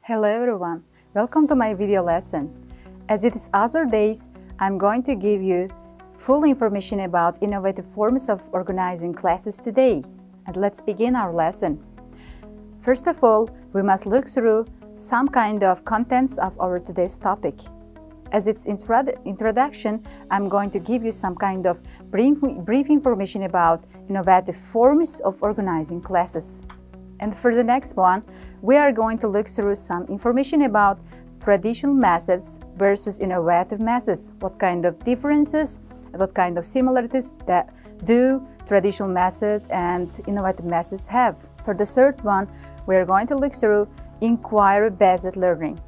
Hello everyone, welcome to my video lesson. As it is other days, I'm going to give you full information about innovative forms of organizing classes today. And let's begin our lesson. First of all, we must look through some kind of contents of our today's topic. As its introduction, I'm going to give you some kind of brief information about innovative forms of organizing classes. And for the next one, we are going to look through some information about traditional methods versus innovative methods. What kind of differences, what kind of similarities that do traditional method and innovative methods have. For the third one, we are going to look through inquiry-based learning.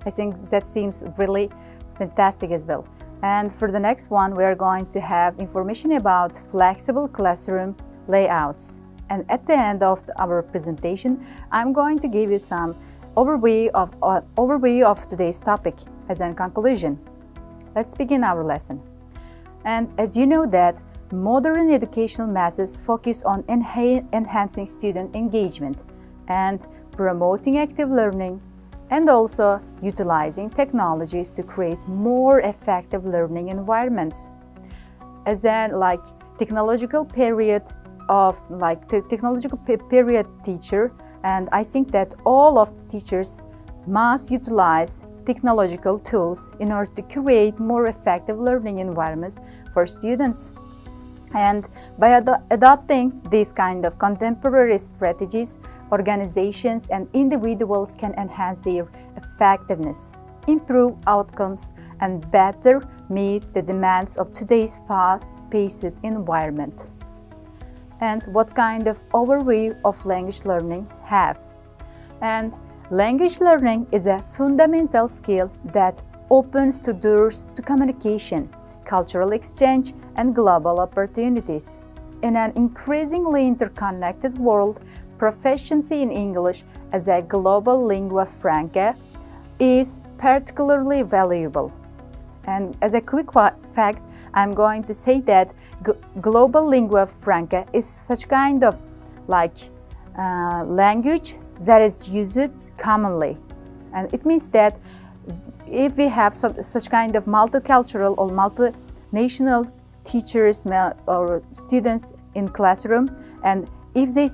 I think that seems really fantastic as well. And for the next one, we are going to have information about flexible classroom layouts. And at the end of our presentation, I'm going to give you some overview of today's topic as a conclusion. Let's begin our lesson. And as you know that modern educational methods focus on enhancing student engagement and promoting active learning, and also utilizing technologies to create more effective learning environments. As in technological period teacher, and I think that all of the teachers must utilize technological tools in order to create more effective learning environments for students. And by adopting these kind of contemporary strategies, organizations and individuals can enhance their effectiveness, improve outcomes, and better meet the demands of today's fast-paced environment. And what kind of overview of language learning have? And language learning is a fundamental skill that opens the doors to communication, cultural exchange, and global opportunities. In an increasingly interconnected world, proficiency in English as a global lingua franca is particularly valuable. And as a quick fact, I'm going to say that global lingua franca is such kind of language that is used commonly. And it means that if we have such kind of multicultural or multinational teachers or students in classroom, and if they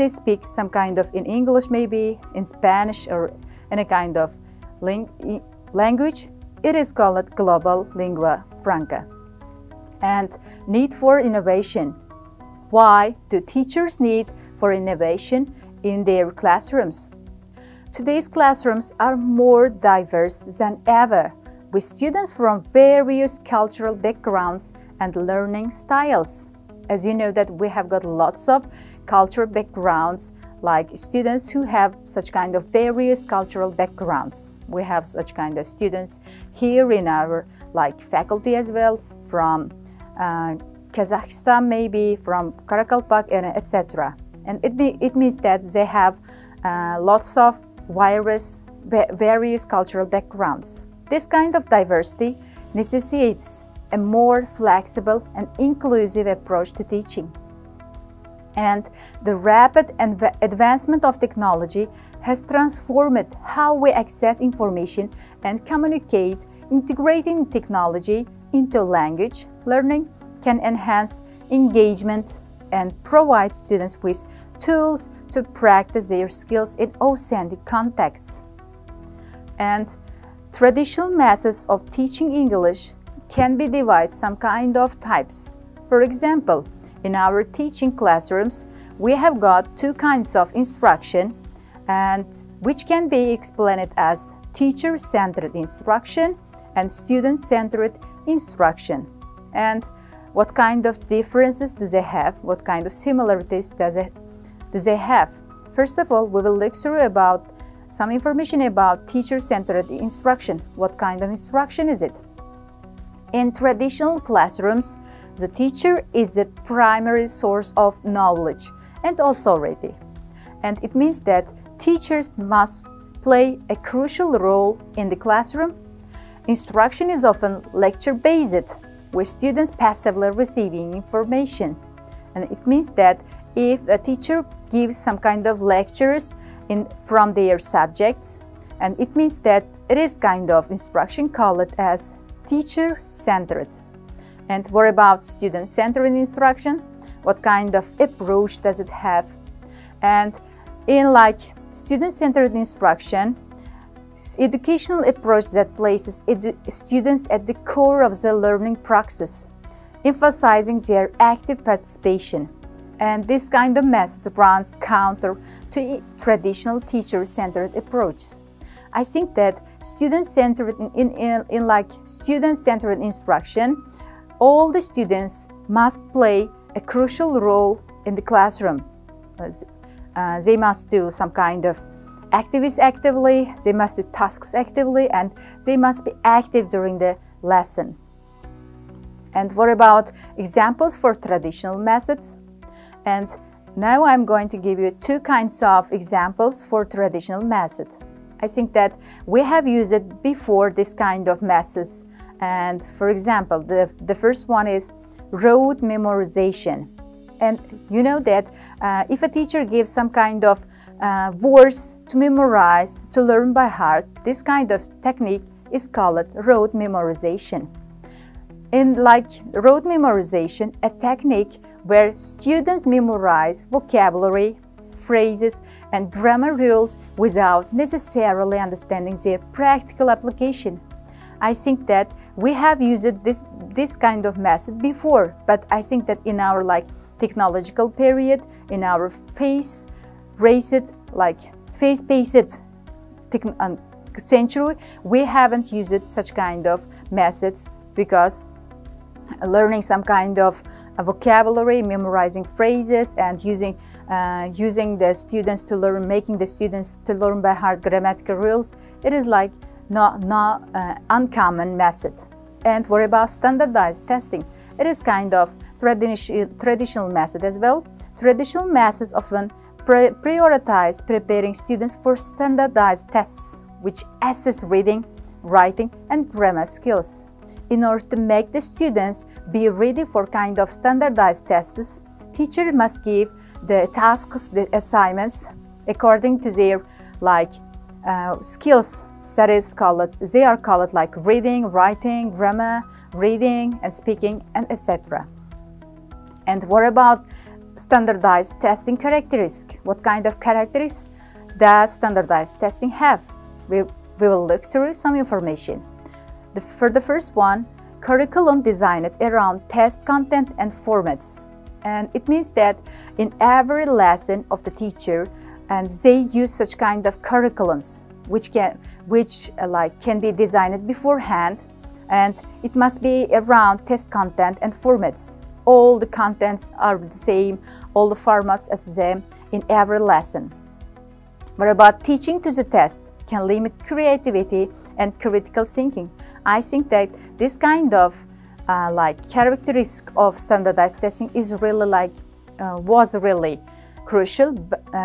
speak some kind of in English, maybe in Spanish or any kind of language, it is called global lingua franca. And need for innovation. Why do teachers need for innovation in their classrooms? Today's classrooms are more diverse than ever, with students from various cultural backgrounds and learning styles. As you know that we have got lots of cultural backgrounds, like students who have such kind of various cultural backgrounds. We have such kind of students here in our faculty as well, from Kazakhstan, maybe from Karakalpak, and etc. And it means that they have lots of various cultural backgrounds. This kind of diversity necessitates a more flexible and inclusive approach to teaching. And the rapid advancement of technology has transformed how we access information and communicate. Integrating technology into language learning can enhance engagement and provide students with tools to practice their skills in authentic contexts. And traditional methods of teaching English can be divided some kind of types. For example, in our teaching classrooms, we have got two kinds of instruction, and which can be explained as teacher-centered instruction and student-centered instruction. And what kind of differences do they have? What kind of similarities do they have? First of all, we will look through about some information about teacher-centered instruction. What kind of instruction is it? In traditional classrooms, the teacher is the primary source of knowledge and authority. And it means that teachers must play a crucial role in the classroom. Instruction is often lecture-based, with students passively receiving information. And it means that if a teacher gives some kind of lectures from their subjects, and it means that it is kind of instruction called as teacher-centered. And what about student-centered instruction? What kind of approach does it have? And in like student-centered instruction, educational approach that places students at the core of the learning process, emphasizing their active participation. And this kind of method runs counter to traditional teacher-centered approaches. I think that student-centered in like student-centered instruction, all the students must play a crucial role in the classroom. They must do some kind of activities actively, they must do tasks actively, and they must be active during the lesson. And what about examples for traditional methods? And now I'm going to give you two kinds of examples for traditional methods. I think that we have used it before, this kind of methods. And for example, the first one is rote memorization. And you know that if a teacher gives some kind of words to memorize, to learn by heart, this kind of technique is called rote memorization. In like rote memorization, a technique where students memorize vocabulary, phrases, and grammar rules without necessarily understanding their practical application. I think that we have used this kind of method before, but I think that in our like technological period, in our fast-paced century, we haven't used such kind of methods, because learning some kind of vocabulary, memorizing phrases, and using the students to learn, making the students to learn by heart grammatical rules, it is like not uncommon method. And what about standardized testing? It is kind of traditional method as well. Traditional methods often prioritize preparing students for standardized tests, which assess reading, writing, and grammar skills. In order to make the students be ready for kind of standardized tests, teacher must give the tasks, the assignments, according to their skills. That is they are called like reading, writing, grammar, reading and speaking, and etc. And what about standardized testing characteristics? What kind of characteristics does standardized testing have? We will look through some information. For the first one, curriculum designed around test content and formats. And it means that in every lesson of the teacher, and they use such kind of curriculums which can be designed beforehand, and it must be around test content and formats. All the contents are the same, all the formats are the same in every lesson. What about teaching to the test can limit creativity and critical thinking? I think that this kind of characteristic of standardized testing is really was really crucial,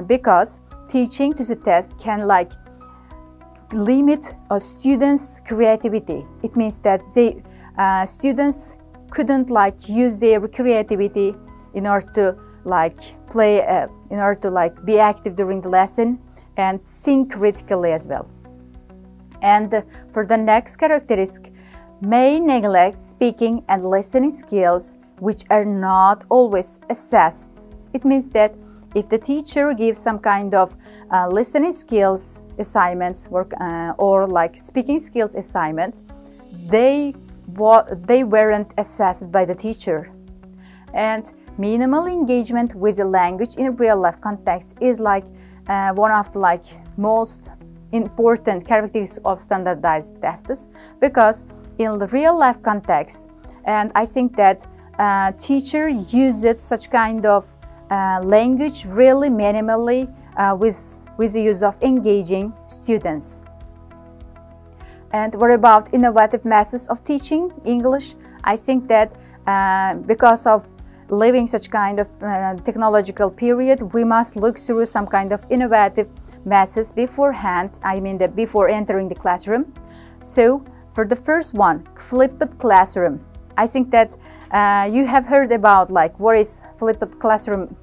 because teaching to the test can limit a students' creativity. It means that students couldn't use their creativity in order to play, in order to be active during the lesson and think critically as well. And for the next characteristic, may neglect speaking and listening skills, which are not always assessed. It means that if the teacher gives some kind of listening skills assignments or speaking skills assignment, they weren't assessed by the teacher. And minimal engagement with the language in real life context is one of the most important characteristics of standardized tests, because in the real life context, and I think that teacher used such kind of language really minimally with the use of engaging students. And what about innovative methods of teaching English? I think that because of living such kind of technological period, we must look through some kind of innovative methods beforehand, before entering the classroom. So for the first one, flipped classroom. I think that you have heard about what is flipped classroom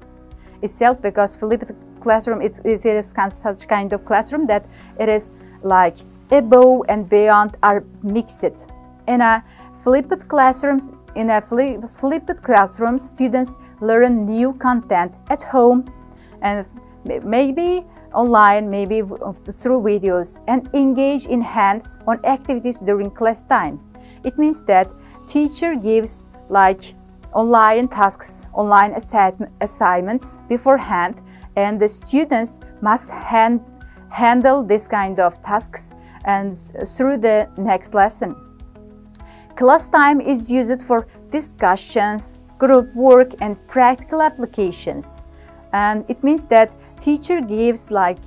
itself, because flipped classroom it is such kind of classroom that it is like above and beyond are mixed. In a flipped classrooms, students learn new content at home and maybe online, maybe through videos, and engage in hands-on activities during class time. It means that teacher gives like online tasks, online assignments beforehand, and the students must handle this kind of tasks and through the next lesson. Class time is used for discussions, group work, and practical applications. And it means that teacher gives like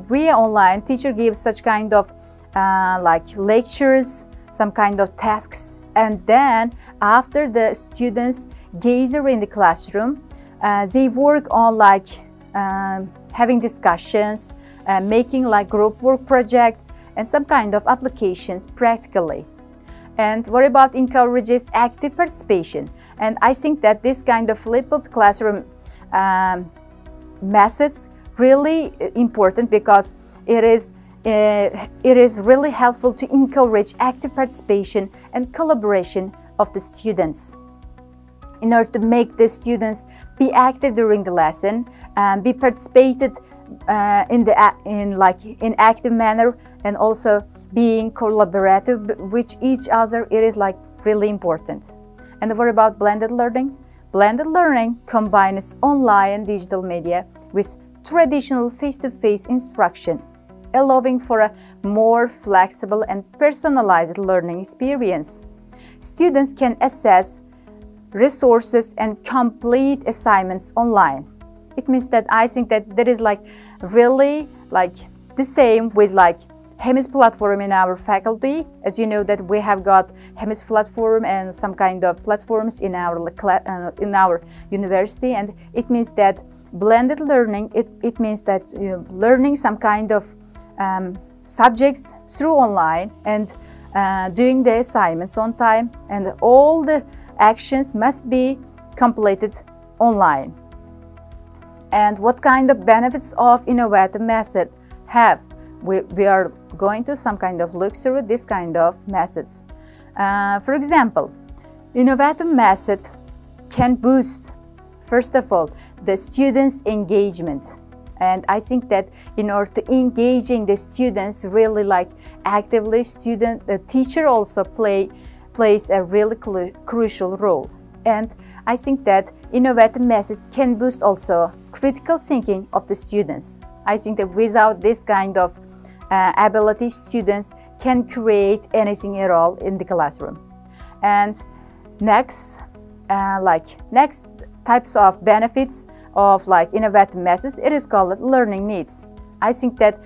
via online, teacher gives such kind of like lectures, some kind of tasks, and then after the students gather in the classroom, they work on like having discussions, making like group work projects and some kind of applications practically. And what about encourages active participation? And I think that this kind of flipped classroom methods really important because it is really helpful to encourage active participation and collaboration of the students. In order to make the students be active during the lesson and be participated in active manner, and also being collaborative with each other, it is like really important. And what about blended learning? Blended learning combines online digital media with traditional face-to-face instruction, allowing for a more flexible and personalized learning experience. Students can access resources and complete assignments online. It means that I think that there is like really like the same with like HEMIS platform in our faculty. As you know that we have got HEMIS platform and some kind of platforms in our university, and it means that blended learning, it means that learning some kind of subjects through online and doing the assignments on time, and all the actions must be completed online. And what kind of benefits of innovative method have? We are going to some kind of look through this kind of methods. For example, innovative method can boost, first of all, the students' engagement. And I think that in order to engaging the students really like actively, the teacher also plays a really crucial role. And I think that innovative method can boost also critical thinking of the students. I think that without this kind of ability, students can create anything at all in the classroom. And next types of benefits of like innovative methods, it is called learning needs. I think that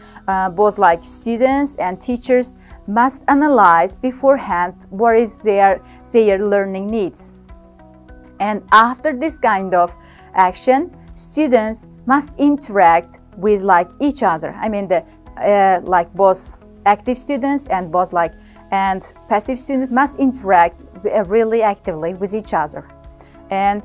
both like students and teachers must analyze beforehand what is their learning needs. And after this kind of action, students must interact with like each other. I mean the like both active students and both like and passive students must interact really actively with each other. And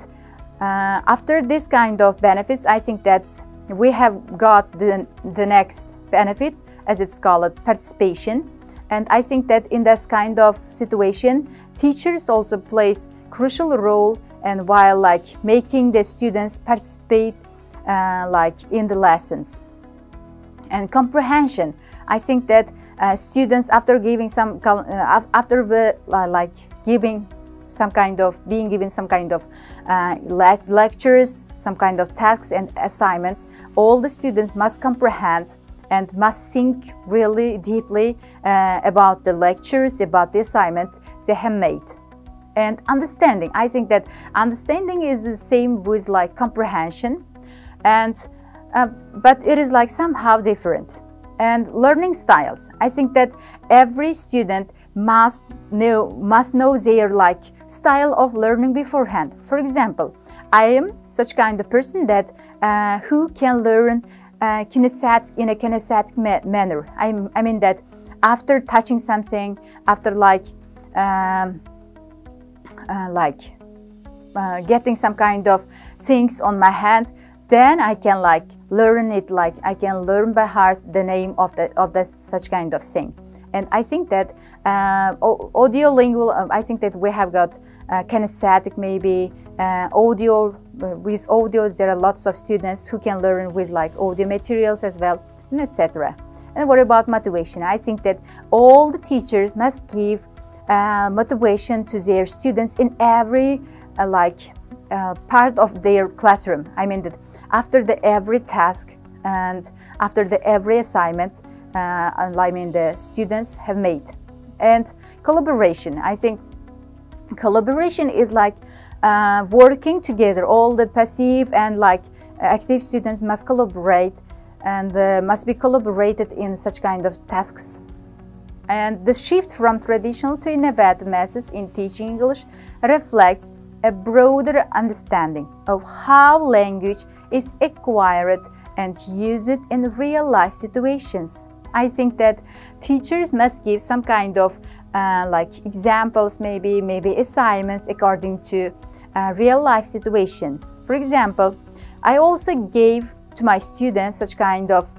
after this kind of benefits, I think that we have got the next benefit, as it's called participation. And I think that in this kind of situation, teachers also plays crucial role, and while like making the students participate like in the lessons. And comprehension, I think that students after giving some being given some kind of lectures, some kind of tasks and assignments, all the students must comprehend and must think really deeply about the lectures, about the assignment they have made. And understanding, I think that understanding is the same with like comprehension, and but it is like somehow different. And learning styles, I think that every student must know their like style of learning beforehand. For example, I am such kind of person that who can learn in a kinesthetic manner. I mean that after touching something, after getting some kind of things on my hand, then I can like learn it, like I can learn by heart the name of the such kind of thing. And I think that audiolingual, I think that we have got kinesthetic, maybe audio. With audio, there are lots of students who can learn with like audio materials as well, and etc. And what about motivation? I think that all the teachers must give motivation to their students in every part of their classroom. I mean that after every task and after every assignment, I mean the students have made. And collaboration, I think collaboration is like working together. All the passive and like active students must collaborate and must be collaborated in such kind of tasks. And the shift from traditional to innovative methods in teaching English reflects a broader understanding of how language is acquired and used in real-life situations. I think that teachers must give some kind of like examples, maybe assignments according to real-life situation. For example, I also gave to my students such kind of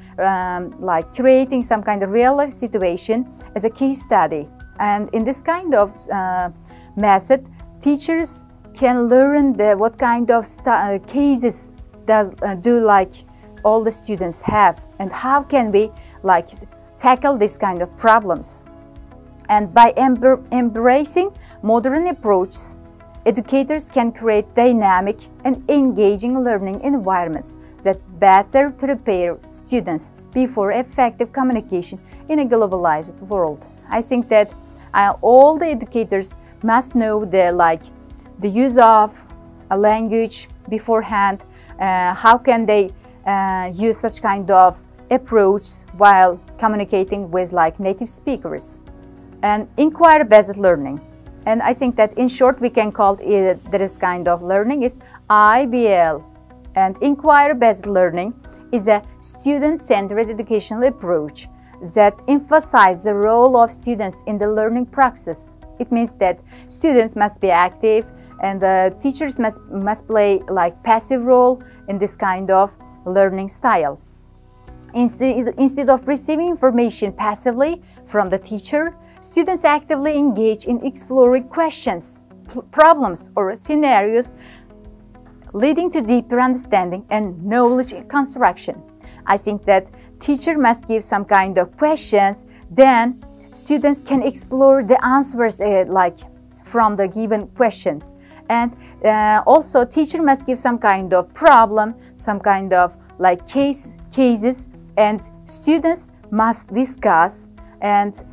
like creating some kind of real-life situation as a case study. And in this kind of method, teachers can learn what kind of cases do like all the students have, and how can we like tackle this kind of problems. And by embracing modern approaches, educators can create dynamic and engaging learning environments that better prepare students before effective communication in a globalized world. I think that all the educators must know the use of a language beforehand. How can they use such kind of approach while communicating with like native speakers. And inquiry-based learning. And I think that in short we can call it this kind of learning is IBL. And inquiry-based learning is a student-centered educational approach that emphasizes the role of students in the learning process. It means that students must be active and the teachers must play like passive role in this kind of learning style. Instead of receiving information passively from the teacher, students actively engage in exploring questions, problems, or scenarios leading to deeper understanding and knowledge construction. I think that teacher must give some kind of questions, then students can explore the answers like from the given questions. And also teacher must give some kind of problem, some kind of like cases, and students must discuss and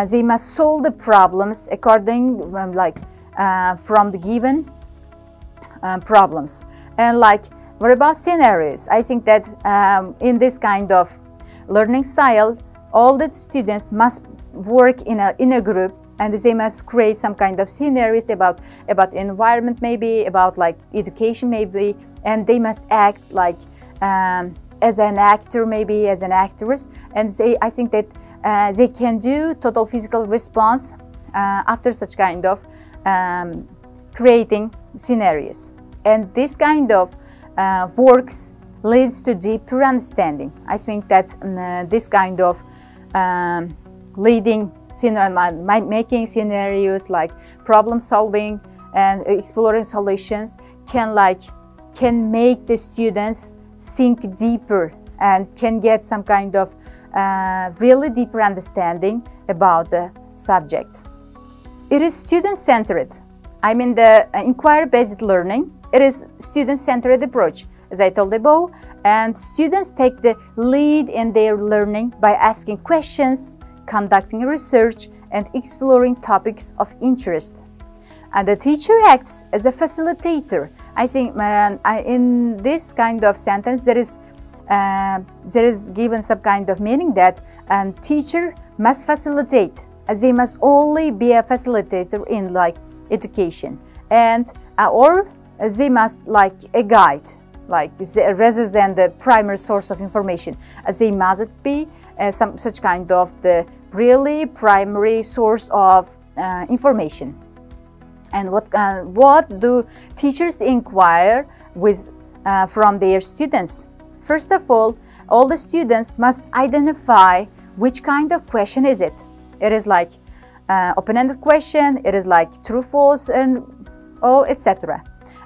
they must solve the problems according from the given problems. And like what about scenarios? I think that in this kind of learning style, all the students must work in a group, and they must create some kind of scenarios about environment, maybe about like education, maybe, and they must act like as an actor, maybe as an actress, and I think that they can do total physical response after such kind of creating scenarios. And this kind of works leads to deeper understanding. I think that this kind of making scenarios like problem solving and exploring solutions can make the students think deeper and can get some kind of really deeper understanding about the subject. It is student-centered. I mean the inquiry-based learning, it is student-centered approach, as I told above, and students take the lead in their learning by asking questions, conducting research, and exploring topics of interest. And the teacher acts as a facilitator. I think in this kind of sentence there is given some kind of meaning that teacher must facilitate, as they must only be a facilitator in like education, and or they must like a guide, like rather than the primary source of information, as they must be some such kind of the really primary source of information. And what do teachers inquire with from their students. First of all the students must identify which kind of question is it. It is like open-ended question, it is like true, false, and etc.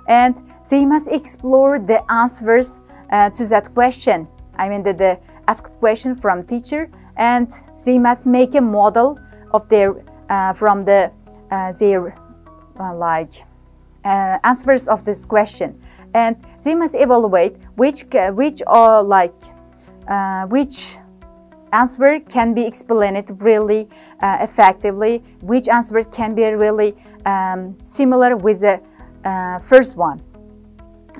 And they must explore the answers to that question. I mean the asked question from teacher, and they must make a model of their from the their answers of this question, and they must evaluate which answer can be explained really effectively, which answer can be really similar with the first one.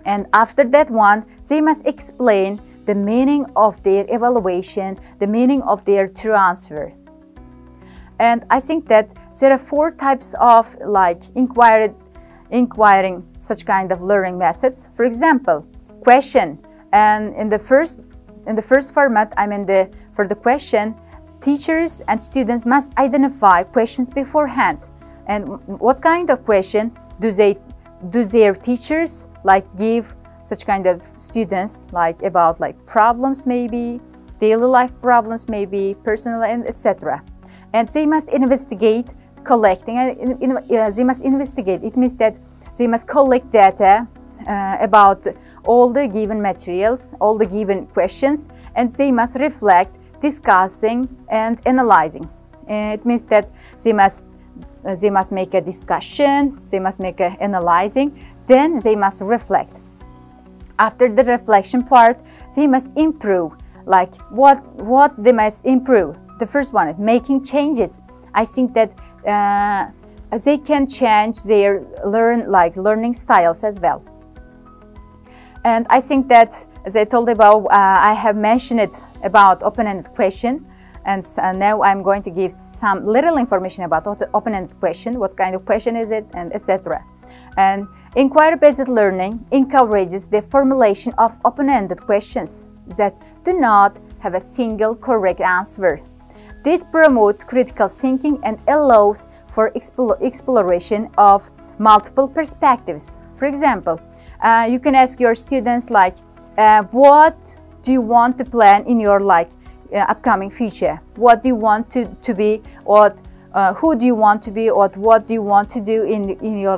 And after that one, they must explain the meaning of their evaluation, the meaning of their true answer. And I think that there are 4 types of inquiring such kind of learning methods. For example, question, and in the first format, for the question, teachers and students must identify questions beforehand. And what kind of question do their teachers give such kind of students, about problems, maybe daily life problems, maybe personal, and etc. And they must investigate, collecting. They must investigate. It means that they must collect data about all the given materials, all the given questions, and they must reflect, discussing, and analyzing. It means that they must make a discussion, they must make a analyzing, then they must reflect. After the reflection part, they must improve. What they must improve? The first one is making changes. I think that they can change their learning styles as well. And I think that, as I told about, I have mentioned it about open-ended question, and now I'm going to give some little information about open-ended question, what kind of question is it, and etc. And inquiry-based learning encourages the formulation of open-ended questions that do not have a single correct answer. This promotes critical thinking and allows for exploration of multiple perspectives. For example, you can ask your students what do you want to plan in your upcoming future? What do you want to be, or who do you want to be, or what do you want to do in your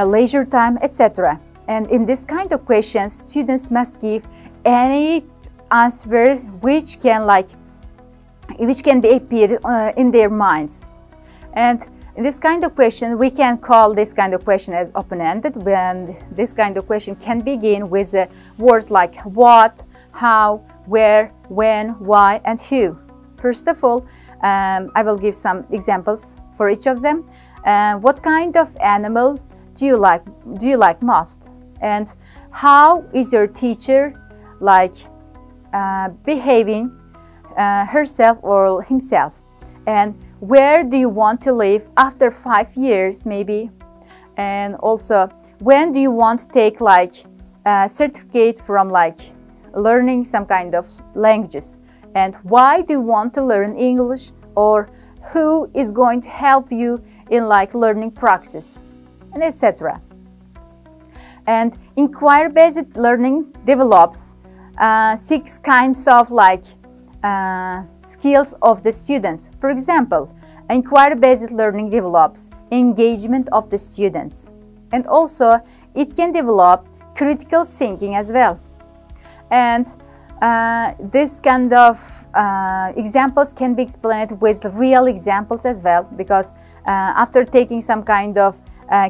leisure time, etc. And in this kind of questions, students must give any answer which can be appeared in their minds. And in this kind of question, we can call this kind of question as open-ended, when this kind of question can begin with words like what, how, where, when, why, and who. First of all, I will give some examples for each of them. What kind of animal do you like most? And how is your teacher behaving herself or himself? And where do you want to live after 5 years, maybe? And also, when do you want to take a certificate from learning some kind of languages? And why do you want to learn English? Or who is going to help you in learning practice, and etc. And inquiry-based learning develops 6 kinds of skills of the students. For example, inquiry-based learning develops engagement of the students, and also it can develop critical thinking as well. And this kind of examples can be explained with real examples as well, because after taking some kind of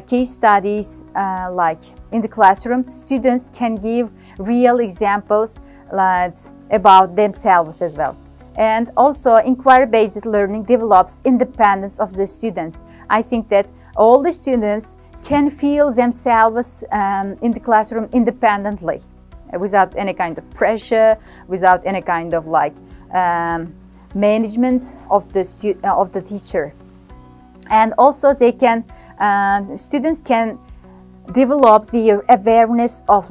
case studies in the classroom, students can give real examples about themselves as well. And also, inquiry-based learning develops independence of the students. I think that all the students can feel themselves in the classroom independently, without any kind of pressure, without any kind of management of the teacher. And also, students can develop their awareness of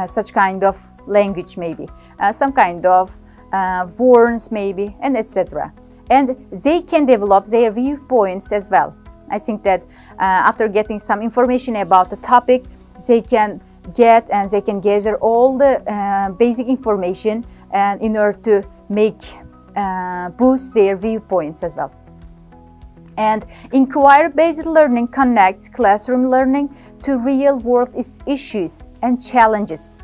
such kind of language, maybe some kind of words, maybe, and etc. And they can develop their viewpoints as well. I think that after getting some information about the topic, they can get and they can gather all the basic information and in order to make boost their viewpoints as well. And inquiry-based learning connects classroom learning to real-world issues and challenges.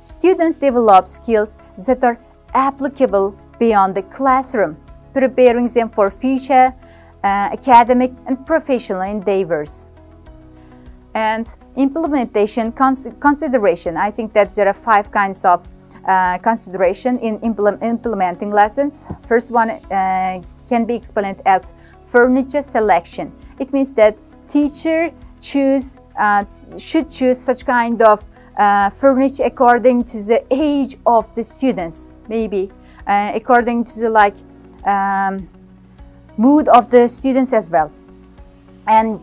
Students develop skills that are applicable beyond the classroom, preparing them for future academic and professional endeavors. And implementation consideration. I think that there are 5 kinds of consideration in implementing lessons. First one can be explained as furniture selection. It means that teacher should choose such kind of furniture according to the age of the students, maybe according to the mood of the students as well. And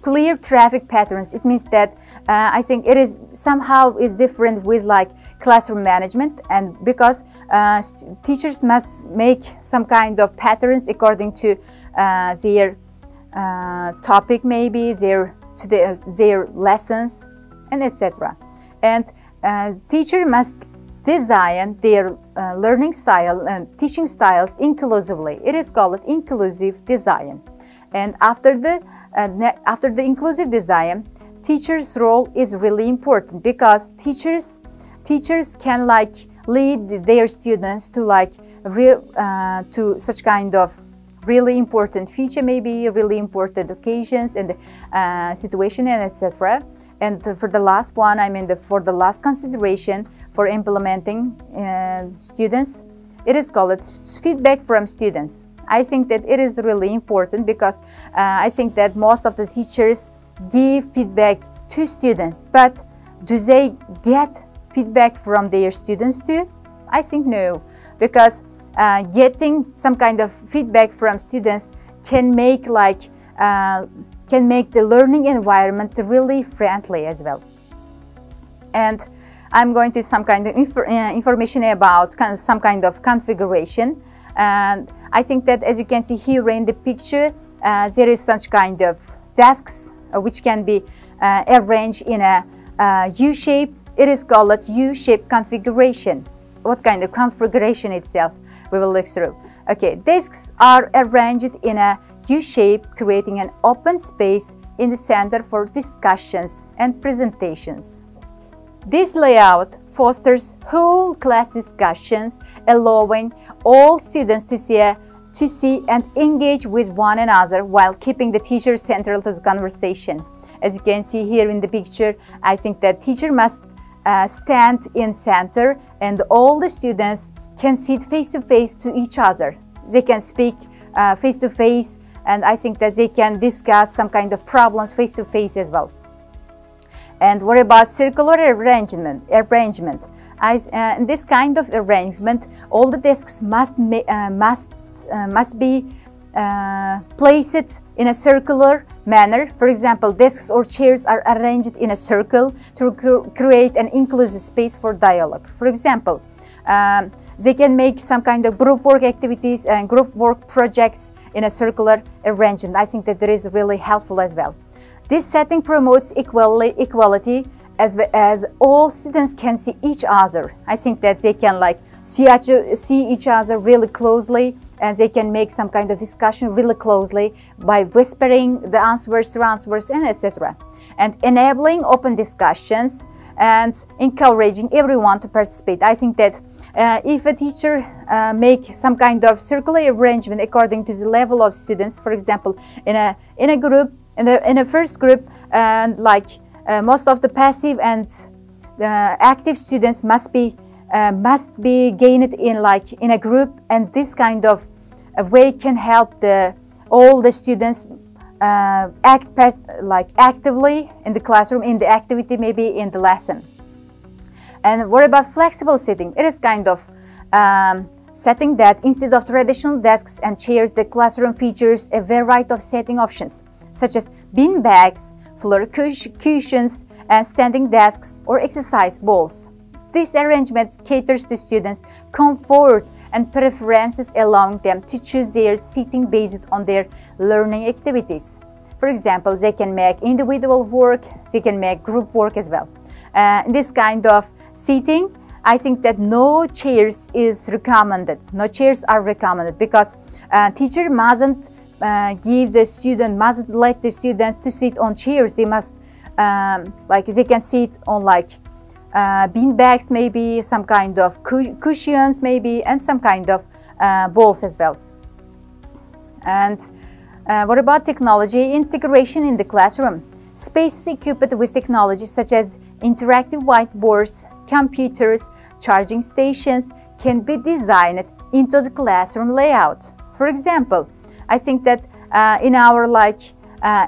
clear traffic patterns. It means that I think it is somehow is different with classroom management, and because teachers must make some kind of patterns according to their topic, maybe their lessons, and etc. And teacher must design their learning style and teaching styles inclusively. It is called inclusive design. And after the inclusive design, teachers' role is really important, because teachers can lead their students to to such kind of really important feature, maybe really important occasions and situation, and etc. And for the last one, for the last consideration for implementing students, it is called feedback from students. I think that it is really important, because I think that most of the teachers give feedback to students, but do they get feedback from their students too? I think no, because getting some kind of feedback from students can make the learning environment really friendly as well. And I'm going to some kind of information about some kind of configuration. And I think that, as you can see here in the picture, there is such kind of desks which can be arranged in a U-shape. It is called U-shape configuration. What kind of configuration itself we will look through. Okay, desks are arranged in a U-shape, creating an open space in the center for discussions and presentations. This layout fosters whole class discussions, allowing all students to see and engage with one another while keeping the teacher central to the conversation. As you can see here in the picture, I think that teacher must stand in center, and all the students can sit face to face to each other. They can speak face to face, and I think that they can discuss some kind of problems face to face as well. And what about circular arrangement? In this kind of arrangement, all the desks must be placed in a circular manner. For example, desks or chairs are arranged in a circle to create an inclusive space for dialogue. For example, they can make some kind of group work activities and group work projects in a circular arrangement. I think that is really helpful as well. This setting promotes equality as all students can see each other. I think that they can see each other really closely, and they can make some kind of discussion really closely by whispering the answers to answers, and etc. And enabling open discussions and encouraging everyone to participate. I think that if a teacher make some kind of circular arrangement according to the level of students, for example, in a group, in a first group, and most of the passive and active students must be gained in a group, and this kind of way can help all the students act actively in the classroom, in the activity, maybe in the lesson. And what about flexible seating? It is kind of setting that instead of traditional desks and chairs, the classroom features a variety of seating options, such as bean bags, floor cushions, and standing desks or exercise balls. This arrangement caters to students' comfort and preferences, allowing them to choose their seating based on their learning activities. For example, they can make individual work, they can make group work as well. in this kind of seating, I think that no chairs is recommended. No chairs are recommended because teacher mustn't mustn't let the students to sit on chairs. They must they can sit on bean bags, maybe some kind of cushions, maybe, and some kind of balls as well. And what about technology integration in the classroom? Spaces equipped with technology such as interactive whiteboards, computers, charging stations can be designed into the classroom layout. For example, I think that in our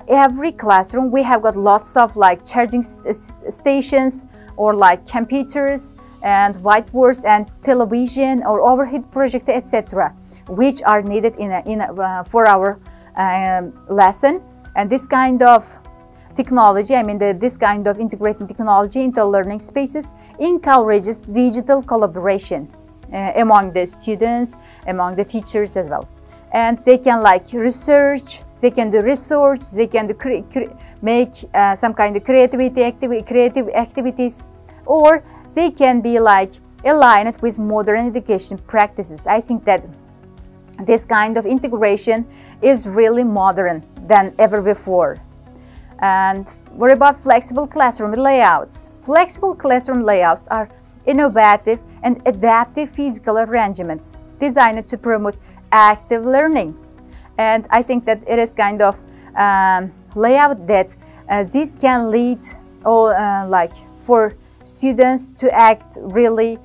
every classroom we have got lots of charging stations or computers and whiteboards and television or overhead projector, etc., which are needed for our lesson. And this kind of technology, this kind of integrating technology into learning spaces encourages digital collaboration among the students, among the teachers as well. And they can research, they can do research, they can make some kind of creative activities, or they can be aligned with modern education practices. I think that this kind of integration is really modern than ever before. And what about flexible classroom layouts? Flexible classroom layouts are innovative and adaptive physical arrangements designed to promote active learning. And I think that it is kind of layout that this can lead for students to act really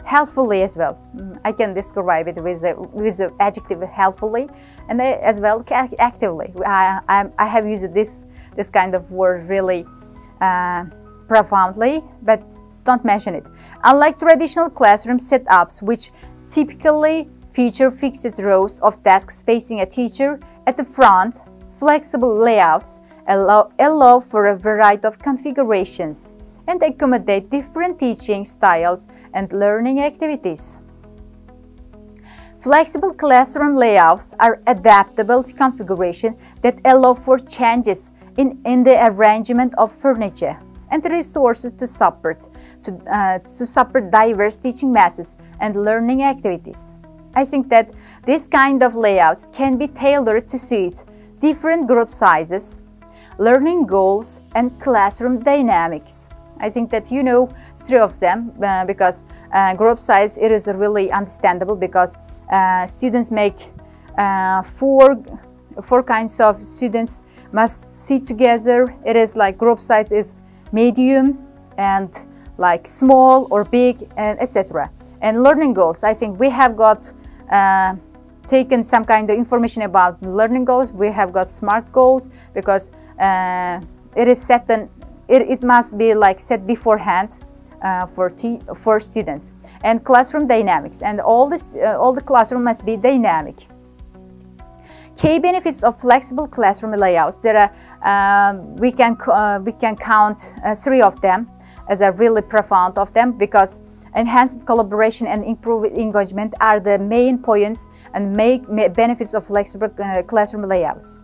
helpfully as well. I can describe it with the adjective helpfully, and as well actively. I have used this kind of word really profoundly, but don't mention it. Unlike traditional classroom setups, which typically feature fixed rows of desks facing a teacher at the front, flexible layouts allow for a variety of configurations and accommodate different teaching styles and learning activities. Flexible classroom layouts are adaptable configurations that allow for changes in the arrangement of furniture and resources to support diverse teaching methods and learning activities. I think that this kind of layouts can be tailored to suit different group sizes, learning goals, and classroom dynamics. I think that you know three of them because group size, it is really understandable because students make four kinds of students must sit together. It is group size is medium and small or big, and etc. And learning goals, I think we have got taken some kind of information about learning goals. We have got SMART goals because it is set and it must be set beforehand for students. And classroom dynamics, and all the classroom must be dynamic. Key benefits of flexible classroom layouts. There are we can count three of them as a really profound of them, because enhanced collaboration and improved engagement are the main points and benefits of flexible classroom layouts.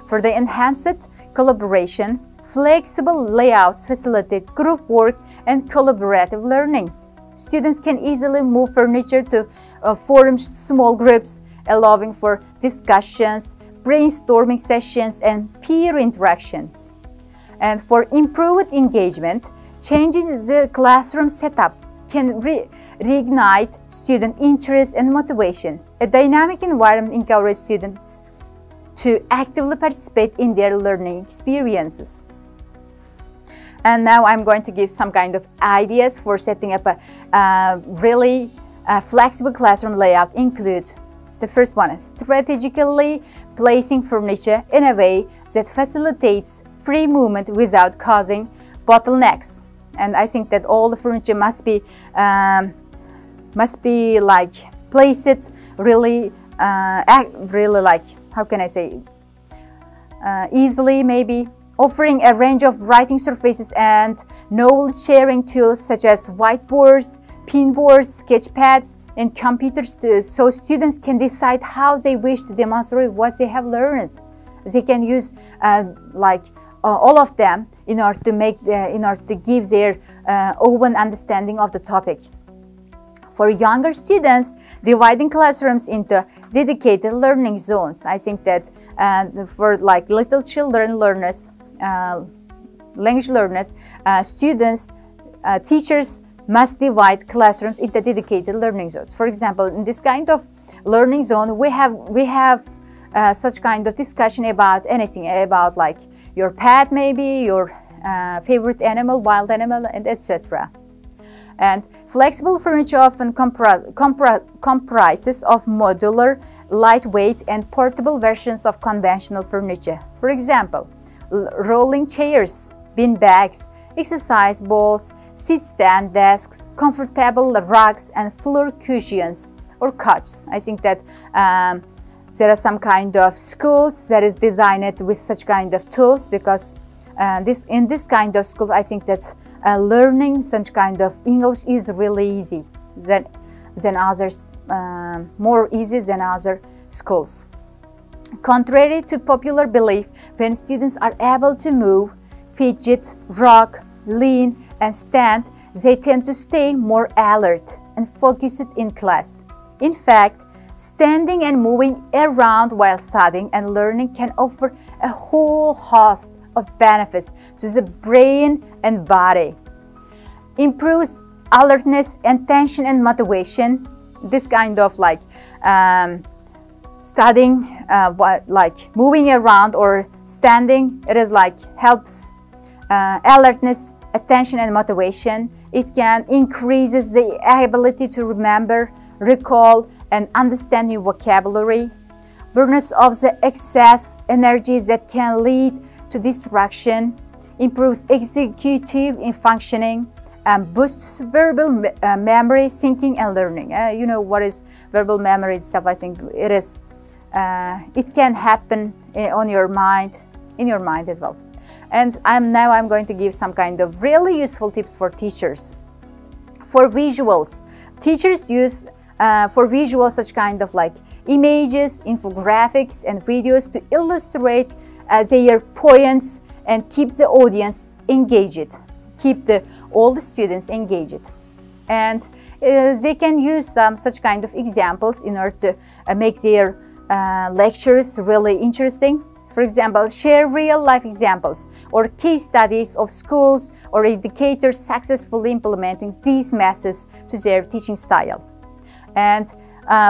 For the enhanced collaboration, flexible layouts facilitate group work and collaborative learning. Students can easily move furniture to form small groups, allowing for discussions, brainstorming sessions, and peer interactions. And for improved engagement, changes the classroom setup can reignite student interest and motivation. A dynamic environment encourages students to actively participate in their learning experiences. And now I'm going to give some kind of ideas for setting up a really flexible classroom layout. Include the first one is strategically placing furniture in a way that facilitates free movement without causing bottlenecks. And I think that all the furniture must be placed really, how can I say, easily maybe. Offering a range of writing surfaces and knowledge sharing tools such as whiteboards, pinboards, sketchpads, and computers so students can decide how they wish to demonstrate what they have learned. They can use all of them in order to give their open understanding of the topic. For younger students, dividing classrooms into dedicated learning zones. I think that for like little children learners, language learners, teachers must divide classrooms into dedicated learning zones. For example, in this kind of learning zone, we have such kind of discussion about anything, about like your pet, maybe your favorite animal, wild animal, and etc. And flexible furniture often comprises of modular, lightweight, and portable versions of conventional furniture. For example, rolling chairs, bean bags, exercise balls, sit-stand desks, comfortable rugs, and floor cushions or couches. I think that there are some kind of schools that is designed with such kind of tools, because in this kind of school, I think that learning such kind of English is really easy than others, more easy than other schools. Contrary to popular belief, when students are able to move, fidget, rock, lean, and stand, they tend to stay more alert and focused in class. In fact, standing and moving around while studying and learning can offer a whole host of benefits to the brain and body. Improves alertness, attention, and motivation. This kind of like studying, like moving around or standing, it is like helps alertness, attention, and motivation. It can increases the ability to remember, recall, and understand new vocabulary. Burns off the excess energy that can lead to distraction, improves executive functioning, and boosts verbal memory, thinking, and learning. You know what is verbal memory itself? I think it is. It can happen on your mind, in your mind as well. And I'm going to give some kind of really useful tips for teachers. For visuals, teachers use for visuals such kind of like images, infographics, and videos to illustrate their points and keep the audience engaged, keep all the students engaged. And they can use such kind of examples in order to make their lectures really interesting. For example, share real-life examples or case studies of schools or educators successfully implementing these methods to their teaching style. And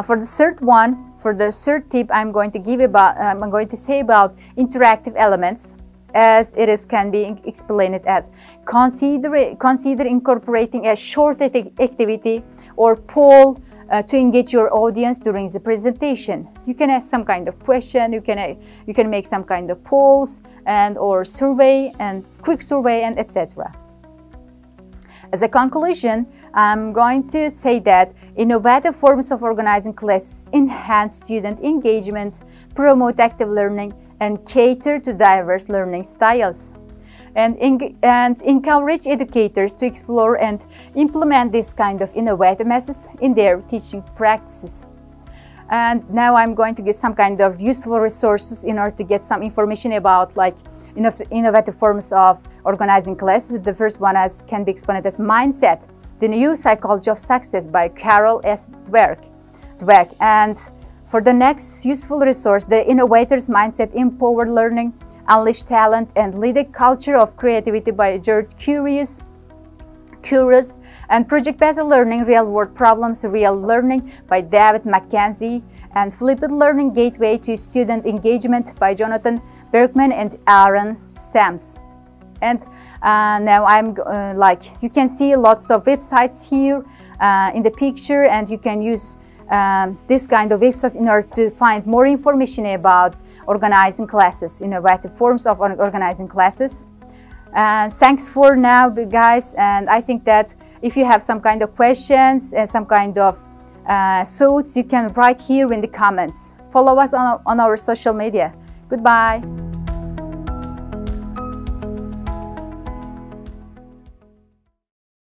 for the third tip, I'm going to say about interactive elements, as can be explained as consider incorporating a short activity or poll to engage your audience during the presentation. You can ask some kind of question, you can make some kind of polls or survey and quick survey and etc. As a conclusion, I'm going to say that innovative forms of organizing classes enhance student engagement, promote active learning, and cater to diverse learning styles, and encourage educators to explore and implement this kind of innovative methods in their teaching practices. And now I'm going to give some kind of useful resources in order to get some information about like innovative forms of organizing classes. The first one can be explained as Mindset, the New Psychology of Success by Carol S. Dweck. And for the next useful resource, The Innovator's Mindset, Empowered Learning, Unleash Talent, and Lead a Culture of Creativity by George Couros, and Project-Based Learning, Real-World Problems, Real Learning by David McKenzie, and Flipped Learning, Gateway to Student Engagement by Jonathan Berkman and Aaron Sams. And now you can see lots of websites here in the picture, and you can use this kind of websites in order to find more information about organizing classes, innovative forms of organizing classes. Thanks for now, guys, and I think that if you have some kind of questions and some kind of thoughts, you can write here in the comments. Follow us on our social media. Goodbye.